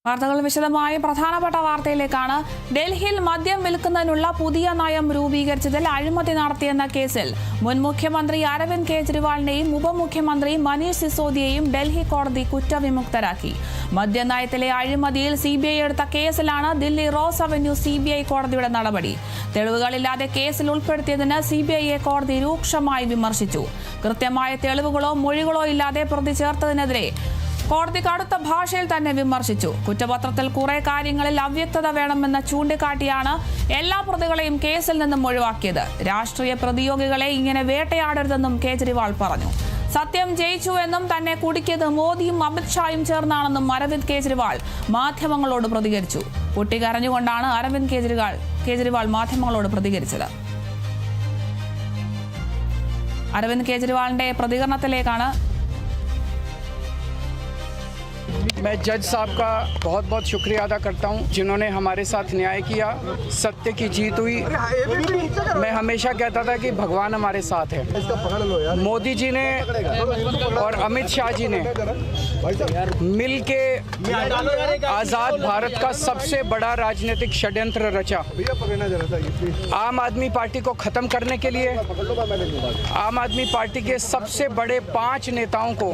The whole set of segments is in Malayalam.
വാർത്തകൾ വിശദമായ പ്രധാനപ്പെട്ട വാർത്തയിലേക്കാണ്. ഡൽഹിയിൽ മദ്യം വിൽക്കുന്നതിനുള്ള പുതിയ നയം രൂപീകരിച്ചതിൽ അഴിമതി നടത്തിയെന്ന കേസിൽ മുൻ മുഖ്യമന്ത്രി അരവിന്ദ് കെജ്രിവാളിനെയും ഉപമുഖ്യമന്ത്രി മനീഷ് സിസോദിയെയും ഡൽഹി കോടതി കുറ്റവിമുക്തരാക്കി. മദ്യനയത്തിലെ അഴിമതിയിൽ സിബിഐ എടുത്ത കേസിലാണ് ദില്ലി റോസ് അവന്യൂ സിബിഐ കോടതിയുടെ നടപടി. തെളിവുകളില്ലാതെ കേസിൽ ഉൾപ്പെടുത്തിയതിന് സിബിഐയെ കോടതി രൂക്ഷമായി വിമർശിച്ചു. കൃത്യമായ തെളിവുകളോ മൊഴികളോ ഇല്ലാതെ പ്രതി ചേർത്തതിനെതിരെ കോടതി കടുത്ത ഭാഷയിൽ തന്നെ വിമർശിച്ചു. കുറ്റപത്രത്തിൽ കുറെ കാര്യങ്ങളിൽ അവ്യക്തത വേണമെന്ന് ചൂണ്ടിക്കാട്ടിയാണ് എല്ലാ പ്രതികളെയും കേസിൽ നിന്നും ഒഴിവാക്കിയത്. രാഷ്ട്രീയ പ്രതിയോഗികളെ ഇങ്ങനെ വേട്ടയാടരുതെന്നും കേജ്രിവാൾ പറഞ്ഞു. സത്യം ജയിച്ചു എന്നും തന്നെ കുടുക്കിയത് മോദിയും അമിത്ഷായും ചേർന്നാണെന്നും അരവിന്ദ് കെജ്രിവാൾ മാധ്യമങ്ങളോട് പ്രതികരിച്ചു. പൊട്ടിക്കരഞ്ഞുകൊണ്ടാണ് അരവിന്ദ് കെജ്രിവാൾ മാധ്യമങ്ങളോട് പ്രതികരിച്ചത്. അരവിന്ദ് കെജ്രിവാളിന്റെ പ്രതികരണത്തിലേക്കാണ്. मैं जज साहब का बहुत बहुत शुक्रिया अदा करता हूं जिन्होंने हमारे साथ न्याय किया, सत्य की जीत हुई। मैं हमेशा कहता था कि भगवान हमारे साथ है। मोदी जी ने और अमित शाह जी ने मिल के आज़ाद भारत का सबसे बड़ा राजनीतिक षड्यंत्र रचा। आम आदमी पार्टी को ख़त्म करने के लिए आम आदमी पार्टी के सबसे बड़े 5 नेताओं को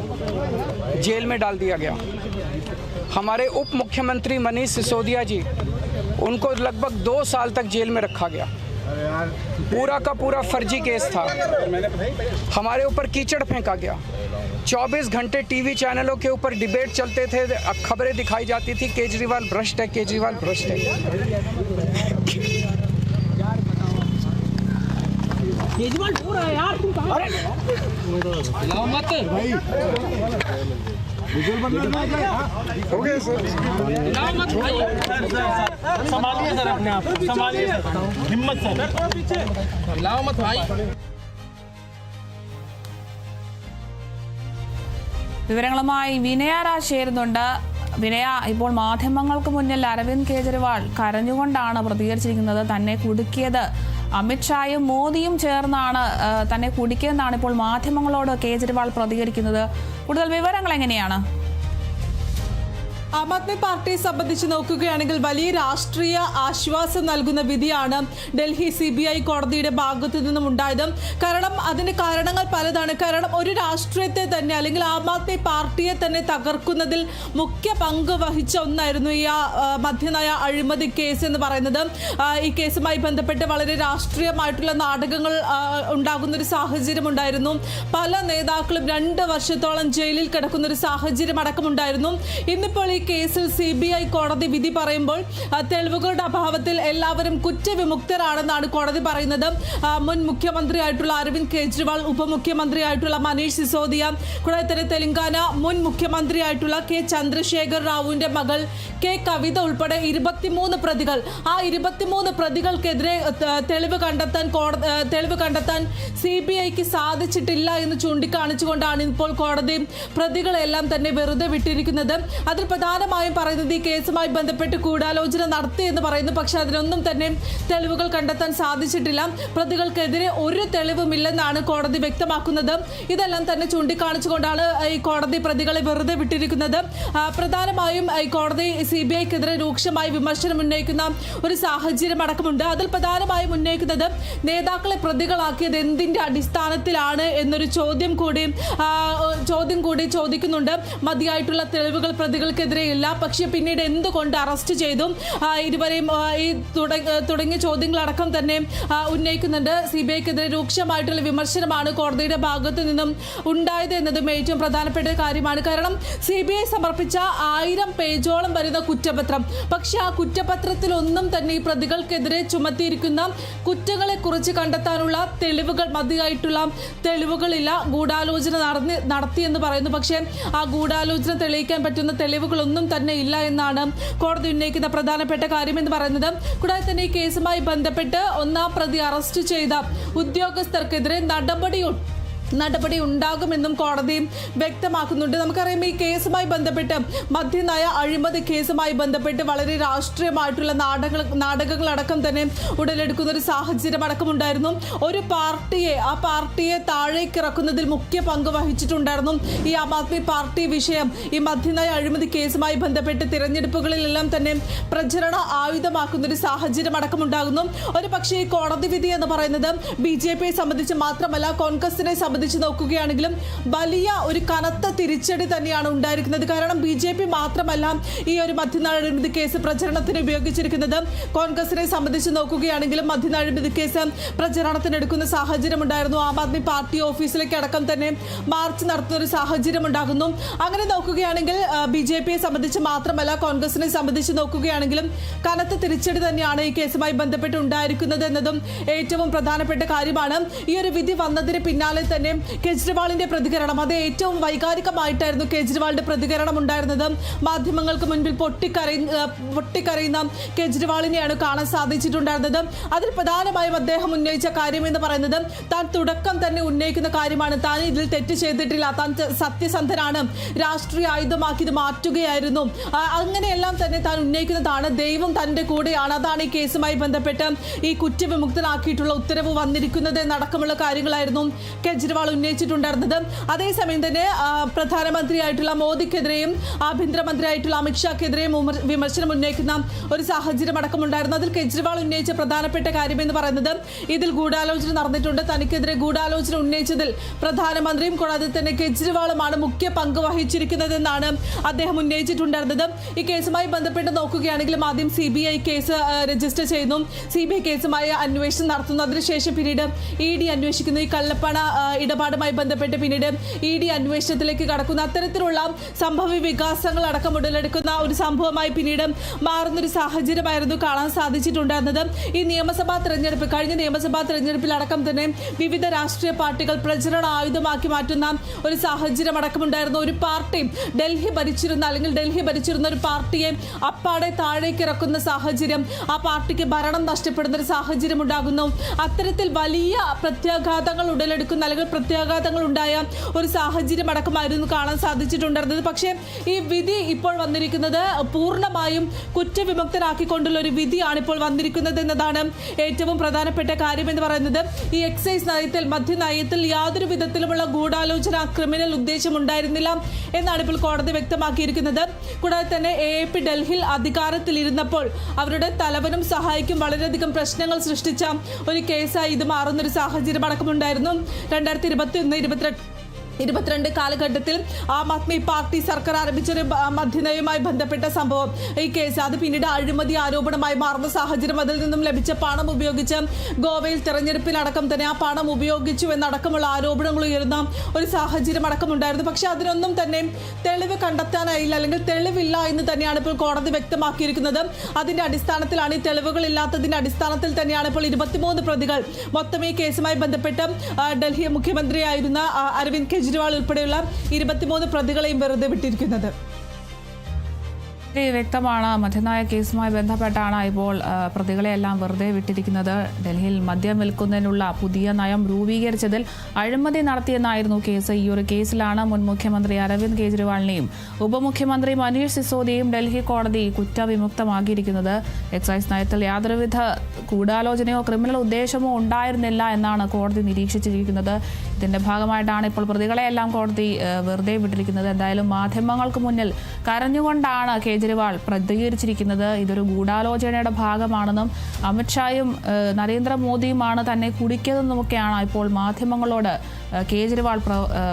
जेल में डाल दिया गया। हमारे उप मुख्यमंत्री मनीष सिसोदिया जी, उनको लगभग 2 साल तक जेल में रखा गया। पूरा का पूरा फर्जी केस था। हमारे ऊपर कीचड़ फेंका गया। 24 घंटे टीवी चैनलों के ऊपर डिबेट चलते थे, खबरें दिखाई जाती थी केजरीवाल भ्रष्ट है, केजरीवाल भ्रष्ट है। केजरीवाल हो रहा है यार, तुम कहां मत भाई हो गया सर, मत भाई, संभालिए सर, अपने आप संभालिए सर, हिम्मत सर, लाओ मत भाई. വിവരങ്ങളുമായി വിനയ രാജ് ചേരുന്നുണ്ട്. വിനയ, ഇപ്പോൾ മാധ്യമങ്ങൾക്ക് മുന്നിൽ അരവിന്ദ് കെജ്രിവാൾ കരഞ്ഞുകൊണ്ടാണ് പ്രതികരിച്ചിരിക്കുന്നത്. തന്നെ കുടുക്കിയത് അമിത്ഷായും മോദിയും ചേർന്നാണ് തന്നെ കുടുക്കിയെന്നാണ് ഇപ്പോൾ മാധ്യമങ്ങളോട് കേജ്രിവാൾ പ്രതികരിക്കുന്നത്. കൂടുതൽ വിവരങ്ങൾ എങ്ങനെയാണ്? ആം ആദ്മി പാർട്ടിയെ സംബന്ധിച്ച് നോക്കുകയാണെങ്കിൽ വലിയ രാഷ്ട്രീയ ആശ്വാസം നൽകുന്ന വിധിയാണ് ഡൽഹി CBI കോടതിയുടെ ഭാഗത്തു നിന്നും ഉണ്ടായത്. കാരണം അതിന് കാരണങ്ങൾ പലതാണ്. കാരണം ഒരു രാഷ്ട്രീയത്തെ തന്നെ അല്ലെങ്കിൽ ആം ആദ്മി പാർട്ടിയെ തന്നെ തകർക്കുന്നതിൽ മുഖ്യ പങ്ക് വഹിച്ച ഒന്നായിരുന്നു ഈ മദ്യനയ അഴിമതി കേസ് എന്ന് പറയുന്നത്. ഈ കേസുമായി ബന്ധപ്പെട്ട് വളരെ രാഷ്ട്രീയമായിട്ടുള്ള നാടകങ്ങൾ ഉണ്ടാകുന്ന ഒരു സാഹചര്യം ഉണ്ടായിരുന്നു. പല നേതാക്കളും 2 വർഷത്തോളം ജയിലിൽ കിടക്കുന്ന ഒരു സാഹചര്യം അടക്കമുണ്ടായിരുന്നു. ഇന്നിപ്പോൾ ഈ കേസിൽ CBI കോടതി വിധി പറയുമ്പോൾ തെളിവുകളുടെ അഭാവത്തിൽ എല്ലാവരും കുറ്റവിമുക്തരാണെന്നാണ് കോടതി പറയുന്നത്. മുൻ മുഖ്യമന്ത്രിയായിട്ടുള്ള അരവിന്ദ് കെജ്രിവാൾ, ഉപമുഖ്യമന്ത്രിയായിട്ടുള്ള മനീഷ് സിസോദിയ, കൂടാതെ തന്നെ തെലങ്കാന മുൻ മുഖ്യമന്ത്രിയായിട്ടുള്ള K ചന്ദ്രശേഖർ റാവുവിന്റെ മകൾ K കവിത ഉൾപ്പെടെ 23 പ്രതികൾ. ആ 23 പ്രതികൾക്കെതിരെ തെളിവ് കണ്ടെത്താൻ CBIക്ക് സാധിച്ചിട്ടില്ല എന്ന് ചൂണ്ടിക്കാണിച്ചുകൊണ്ടാണ് ഇപ്പോൾ കോടതി പ്രതികളെല്ലാം തന്നെ വെറുതെ വിട്ടിരിക്കുന്നത്. അതിൽ പ്രധാനമായും പറയുന്നത് ഈ കേസുമായി ബന്ധപ്പെട്ട് ഗൂഢാലോചന നടത്തി എന്ന് പറയുന്നു. പക്ഷെ അതിനൊന്നും തന്നെ തെളിവുകൾ കണ്ടെത്താൻ സാധിച്ചിട്ടില്ല. പ്രതികൾക്കെതിരെ ഒരു തെളിവുമില്ലെന്നാണ് കോടതി വ്യക്തമാക്കുന്നത്. ഇതെല്ലാം തന്നെ ചൂണ്ടിക്കാണിച്ചുകൊണ്ടാണ് ഈ കോടതി പ്രതികളെ വെറുതെ വിട്ടിരിക്കുന്നത്. പ്രധാനമായും ഈ കോടതി CBIക്കെതിരെ രൂക്ഷമായി വിമർശനം ഉന്നയിക്കുന്ന ഒരു സാഹചര്യം അടക്കമുണ്ട്. അതിൽ പ്രധാനമായും ഉന്നയിക്കുന്നത് നേതാക്കളെ പ്രതികളാക്കിയത് എന്തിന്റെ അടിസ്ഥാനത്തിലാണ് എന്നൊരു ചോദ്യം കൂടി ചോദിക്കുന്നുണ്ട്. മതിയായിട്ടുള്ള തെളിവുകൾ പ്രതികൾക്കെതിരെ ഇല്ല, പക്ഷെ പിന്നീട് എന്തുകൊണ്ട് അറസ്റ്റ് ചെയ്തു, ഇരുവരെയും ഈ തുടങ്ങിയ ചോദ്യങ്ങളടക്കം തന്നെ ഉന്നയിക്കുന്നുണ്ട്. CBIക്കെതിരെ രൂക്ഷമായിട്ടുള്ള വിമർശനമാണ് കോടതിയുടെ ഭാഗത്തു നിന്നും ഉണ്ടായത് എന്നതും ഏറ്റവും പ്രധാനപ്പെട്ട കാര്യമാണ്. കാരണം CBI സമർപ്പിച്ച 1000 പേജോളം വരുന്ന കുറ്റപത്രം, പക്ഷെ ആ കുറ്റപത്രത്തിലൊന്നും തന്നെ ഈ പ്രതികൾക്കെതിരെ ചുമത്തിയിരിക്കുന്ന കുറ്റങ്ങളെ കുറിച്ച് കണ്ടെത്താനുള്ള തെളിവുകൾ, മതിയായിട്ടുള്ള തെളിവുകളില്ല. ഗൂഢാലോചന നടത്തി എന്ന് പറയുന്നു, പക്ഷേ ആ ഗൂഢാലോചന തെളിയിക്കാൻ പറ്റുന്ന തെളിവുകളൊന്നും തന്നെ ഇല്ല എന്നാണ് കോടതി ഉന്നയിക്കുന്ന പ്രധാനപ്പെട്ട കാര്യം എന്ന് പറയുന്നത്. കൂടാതെ തന്നെ ഈ കേസുമായി ബന്ധപ്പെട്ട് 1-ാം പ്രതി അറസ്റ്റ് ചെയ്ത ഉദ്യോഗസ്ഥർക്കെതിരെ നടപടി നടപടി ഉണ്ടാകുമെന്നും കോടതി വ്യക്തമാക്കുന്നുണ്ട്. നമുക്കറിയാം ഈ കേസുമായി ബന്ധപ്പെട്ട് മദ്യനയ അഴിമതി കേസുമായി ബന്ധപ്പെട്ട് വളരെ രാഷ്ട്രീയമായിട്ടുള്ള നാടകങ്ങളടക്കം തന്നെ ഉടലെടുക്കുന്ന ഒരു സാഹചര്യം അടക്കമുണ്ടായിരുന്നു. ഒരു പാർട്ടിയെ താഴേക്ക് ഇറക്കുന്നതിൽ മുഖ്യ പങ്ക് വഹിച്ചിട്ടുണ്ടായിരുന്നു ഈ ആം ആദ്മി പാർട്ടി വിഷയം. ഈ മദ്യനയ അഴിമതി കേസുമായി ബന്ധപ്പെട്ട് തിരഞ്ഞെടുപ്പുകളിലെല്ലാം തന്നെ പ്രചരണ ആയുധമാക്കുന്ന ഒരു സാഹചര്യം അടക്കമുണ്ടാകുന്നു. ഒരു പക്ഷേ ഈ കോടതി വിധി എന്ന് പറയുന്നത് BJPയെ സംബന്ധിച്ച് മാത്രമല്ല കോൺഗ്രസിനെ സംബന്ധിച്ച് നോക്കുകയാണെങ്കിലും വലിയ ഒരു കനത്ത തിരിച്ചടി തന്നെയാണ് ഉണ്ടായിരിക്കുന്നത്. കാരണം BJP മാത്രമല്ല ഈ ഒരു മദ്യനയ അഴിമതി കേസ് പ്രചരണത്തിന് ഉപയോഗിച്ചിരിക്കുന്നത്. കോൺഗ്രസിനെ സംബന്ധിച്ച് നോക്കുകയാണെങ്കിലും മദ്യനയ അഴിമതി കേസ് പ്രചരണത്തിന് എടുക്കുന്ന സാഹചര്യം ഉണ്ടായിരുന്നു. ആം ആദ്മി പാർട്ടി ഓഫീസിലേക്ക് അടക്കം തന്നെ മാർച്ച് നടത്തുന്ന ഒരു സാഹചര്യം ഉണ്ടാകുന്നു. അങ്ങനെ നോക്കുകയാണെങ്കിൽ BJPയെ സംബന്ധിച്ച് മാത്രമല്ല കോൺഗ്രസിനെ സംബന്ധിച്ച് നോക്കുകയാണെങ്കിലും കനത്ത തിരിച്ചടി തന്നെയാണ് ഈ കേസുമായി ബന്ധപ്പെട്ട് ഉണ്ടായിരിക്കുന്നത് എന്നതും ഏറ്റവും പ്രധാനപ്പെട്ട കാര്യമാണ്. ഈ ഒരു വിധി വന്നതിന് പിന്നാലെ തന്നെ കേജ്രിവാളിന്റെ പ്രതികരണം, അത് ഏറ്റവും വൈകാരികമായിട്ടായിരുന്നു കേജ്രിവാളിന്റെ പ്രതികരണം ഉണ്ടായിരുന്നത്. മാധ്യമങ്ങൾക്ക് മുൻപിൽ പൊട്ടിക്കരയുന്ന കേജ്രിവാളിനെയാണ് കാണാൻ സാധിച്ചിട്ടുണ്ടായിരുന്നത്. അതിൽ പ്രധാനമായും അദ്ദേഹം ഉന്നയിച്ച കാര്യം എന്ന് പറയുന്നത് താൻ തുടക്കം തന്നെ ഉന്നയിക്കുന്ന കാര്യമാണ്. താൻ ഇതിൽ തെറ്റ് ചെയ്തിട്ടില്ല, താൻ സത്യസന്ധനാണ്, രാഷ്ട്രീയ ആയുധമാക്കി ഇത് മാറ്റുകയായിരുന്നു, അങ്ങനെയെല്ലാം തന്നെ താൻ ഉന്നയിക്കുന്നതാണ്. ദൈവം തന്റെ കൂടെയാണ്, അതാണ് ഈ കേസുമായി ബന്ധപ്പെട്ട് ഈ കുറ്റവിമുക്തനാക്കിയിട്ടുള്ള ഉത്തരവ് വന്നിരിക്കുന്നത് എന്നടക്കമുള്ള കാര്യങ്ങളായിരുന്നു കേജ്രിവാൾ ഉന്നയിച്ചിട്ടുണ്ടായിരുന്നത്. അതേസമയം തന്നെ പ്രധാനമന്ത്രിയായിട്ടുള്ള മോദിക്കെതിരെയും ആഭ്യന്തരമന്ത്രിയായിട്ടുള്ള അമിത്ഷാക്കെതിരെയും വിമർശനം ഉന്നയിക്കുന്ന ഒരു സാഹചര്യം അടക്കമുണ്ടായിരുന്നു. അതിൽ കേജ്രിവാൾ ഉന്നയിച്ച പ്രധാനപ്പെട്ട കാര്യം എന്ന് പറയുന്നത് ഇതിൽ ഗൂഢാലോചന നടന്നിട്ടുണ്ട്, തനിക്കെതിരെ ഗൂഢാലോചന ഉന്നയിച്ചതിൽ പ്രധാനമന്ത്രിയും കൂടാതെ തന്നെ കേജ്രിവാളുമാണ് മുഖ്യ പങ്ക് വഹിച്ചിരിക്കുന്നതെന്നാണ് അദ്ദേഹം ഉന്നയിച്ചിട്ടുണ്ടായിരുന്നത്. ഈ കേസുമായി ബന്ധപ്പെട്ട് നോക്കുകയാണെങ്കിലും ആദ്യം CBI കേസ് രജിസ്റ്റർ ചെയ്യുന്നു, CBI കേസുമായി അന്വേഷണം നടത്തുന്നു. അതിനുശേഷം പിന്നീട് ED അന്വേഷിക്കുന്നു. ഈ കള്ളപ്പണ ഇടപാടുമായി ബന്ധപ്പെട്ട് പിന്നീട് ED അന്വേഷണത്തിലേക്ക് കടക്കുന്ന അത്തരത്തിലുള്ള സംഭവ വികാസങ്ങൾ അടക്കം ഉടലെടുക്കുന്ന ഒരു സംഭവമായി പിന്നീട് മാറുന്നൊരു സാഹചര്യമായിരുന്നു കാണാൻ സാധിച്ചിട്ടുണ്ടായിരുന്നത്. ഈ കഴിഞ്ഞ നിയമസഭാ തെരഞ്ഞെടുപ്പിലടക്കം തന്നെ വിവിധ രാഷ്ട്രീയ പാർട്ടികൾ പ്രചരണ ആയുധമാക്കി മാറ്റുന്ന ഒരു സാഹചര്യം അടക്കമുണ്ടായിരുന്നു. ഒരു പാർട്ടി ഡൽഹി ഭരിച്ചിരുന്ന ഒരു പാർട്ടിയെ അപ്പാടെ താഴേക്ക് ഇറക്കുന്ന സാഹചര്യം, ആ പാർട്ടിക്ക് ഭരണം നഷ്ടപ്പെടുന്ന ഒരു സാഹചര്യം ഉണ്ടാകുന്നു. അത്തരത്തിൽ വലിയ പ്രത്യാഘാതങ്ങൾ ഉടലെടുക്കുന്ന അല്ലെങ്കിൽ പ്രത്യാഘാതങ്ങൾ ഉണ്ടായ ഒരു സാഹചര്യം അടക്കമായിരുന്നു കാണാൻ സാധിച്ചിട്ടുണ്ടായിരുന്നത്. പക്ഷേ ഈ വിധി ഇപ്പോൾ വന്നിരിക്കുന്നത് പൂർണ്ണമായും കുറ്റവിമുക്തനാക്കിക്കൊണ്ടുള്ള ഒരു വിധിയാണ് ഇപ്പോൾ വന്നിരിക്കുന്നത് എന്നതാണ് ഏറ്റവും പ്രധാനപ്പെട്ട കാര്യം എന്ന് പറയുന്നത്. ഈ എക്സൈസ് നയത്തിൽ മദ്യനയത്തിൽ യാതൊരു വിധത്തിലുമുള്ള ഗൂഢാലോചന ക്രിമിനൽ ഉദ്ദേശം ഉണ്ടായിരുന്നില്ല എന്നാണ് ഇപ്പോൾ കോടതി വ്യക്തമാക്കിയിരിക്കുന്നത്. കൂടാതെ തന്നെ AAP ഡൽഹിയിൽ അധികാരത്തിലിരുന്നപ്പോൾ അവരുടെ തലവനും സഹായിക്കും വളരെയധികം പ്രശ്നങ്ങൾ സൃഷ്ടിച്ച ഒരു കേസായി ഇത് മാറുന്നൊരു സാഹചര്യം അടക്കമുണ്ടായിരുന്നു. 2021-22 കാലഘട്ടത്തിൽ ആം ആദ്മി പാർട്ടി സർക്കാർ ആരംഭിച്ചൊരു മദ്യനയവുമായി ബന്ധപ്പെട്ട സംഭവം, ഈ കേസ് അത് പിന്നീട് അഴിമതി ആരോപണമായി മാറുന്ന സാഹചര്യം, അതിൽ നിന്നും ലഭിച്ച പണം ഉപയോഗിച്ച് ഗോവയിൽ തെരഞ്ഞെടുപ്പിലടക്കം തന്നെ ആ പണം ഉപയോഗിച്ചു എന്നടക്കമുള്ള ആരോപണങ്ങൾ ഉയർന്ന ഒരു സാഹചര്യം അടക്കമുണ്ടായിരുന്നു. പക്ഷെ അതിനൊന്നും തന്നെ തെളിവ് കണ്ടെത്താനായില്ല, അല്ലെങ്കിൽ തെളിവില്ല എന്ന് തന്നെയാണ് ഇപ്പോൾ കോടതി വ്യക്തമാക്കിയിരിക്കുന്നത്. അതിന്റെ അടിസ്ഥാനത്തിലാണ്, ഈ തെളിവുകളില്ലാത്തതിന്റെ അടിസ്ഥാനത്തിൽ തന്നെയാണ് ഇപ്പോൾ 23 പ്രതികൾ മൊത്തം ഈ കേസുമായി ബന്ധപ്പെട്ട് ഡൽഹി മുഖ്യമന്ത്രിയായിരുന്ന അരവിന്ദ് കെജ്രിവാൾ ഉൾപ്പെടെയുള്ള 23 പ്രതികളെയും വെറുതെ വിട്ടിരിക്കുന്നത്. വ്യക്തമാണ്. മദ്യനയ കേസുമായി ബന്ധപ്പെട്ടാണ് ഇപ്പോൾ പ്രതികളെയെല്ലാം വെറുതെ വിട്ടിരിക്കുന്നത്. ഡൽഹിയിൽ മദ്യം വിൽക്കുന്നതിനുള്ള പുതിയ നയം രൂപീകരിച്ചതിൽ അഴിമതി നടത്തിയെന്നായിരുന്നു കേസ്. ഈ ഒരു കേസിലാണ് മുൻ മുഖ്യമന്ത്രി അരവിന്ദ് കെജ്രിവാളിനെയും ഉപമുഖ്യമന്ത്രി മനീഷ് സിസോദിയെയും ഡൽഹി കോടതി കുറ്റവിമുക്തമാക്കിയിരിക്കുന്നത്. എക്സൈസ് നയത്തിൽ യാതൊരുവിധ ഗൂഢാലോചനയോ ക്രിമിനൽ ഉദ്ദേശമോ ഉണ്ടായിരുന്നില്ല എന്നാണ് കോടതി നിരീക്ഷിച്ചിരിക്കുന്നത്. ഇതിന്റെ ഭാഗമായിട്ടാണ് ഇപ്പോൾ പ്രതികളെയെല്ലാം കോടതി വെറുതെ വിട്ടിരിക്കുന്നത്. എന്തായാലും മാധ്യമങ്ങൾക്ക് മുന്നിൽ കരഞ്ഞുകൊണ്ടാണ് കേജ്രിവാൾ പ്രതികരിച്ചിരിക്കുന്നത്. ഇതൊരു ഗൂഢാലോചനയുടെ ഭാഗമാണെന്നും അമിത്ഷായും നരേന്ദ്രമോദിയുമാണ് തന്നെ കുടിക്കുന്നതെന്നുമൊക്കെയാണ് ഇപ്പോൾ മാധ്യമങ്ങളോട് കേജ്രിവാൾ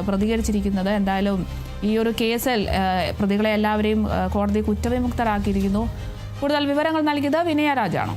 പ്രതികരിച്ചിരിക്കുന്നത്. എന്തായാലും ഈ ഒരു കേസിൽ പ്രതികളെ എല്ലാവരെയും കോടതി കുറ്റവിമുക്തരാക്കിയിരിക്കുന്നു. കൂടുതൽ വിവരങ്ങൾ നൽകിയത് വിനയ രാജാണ്.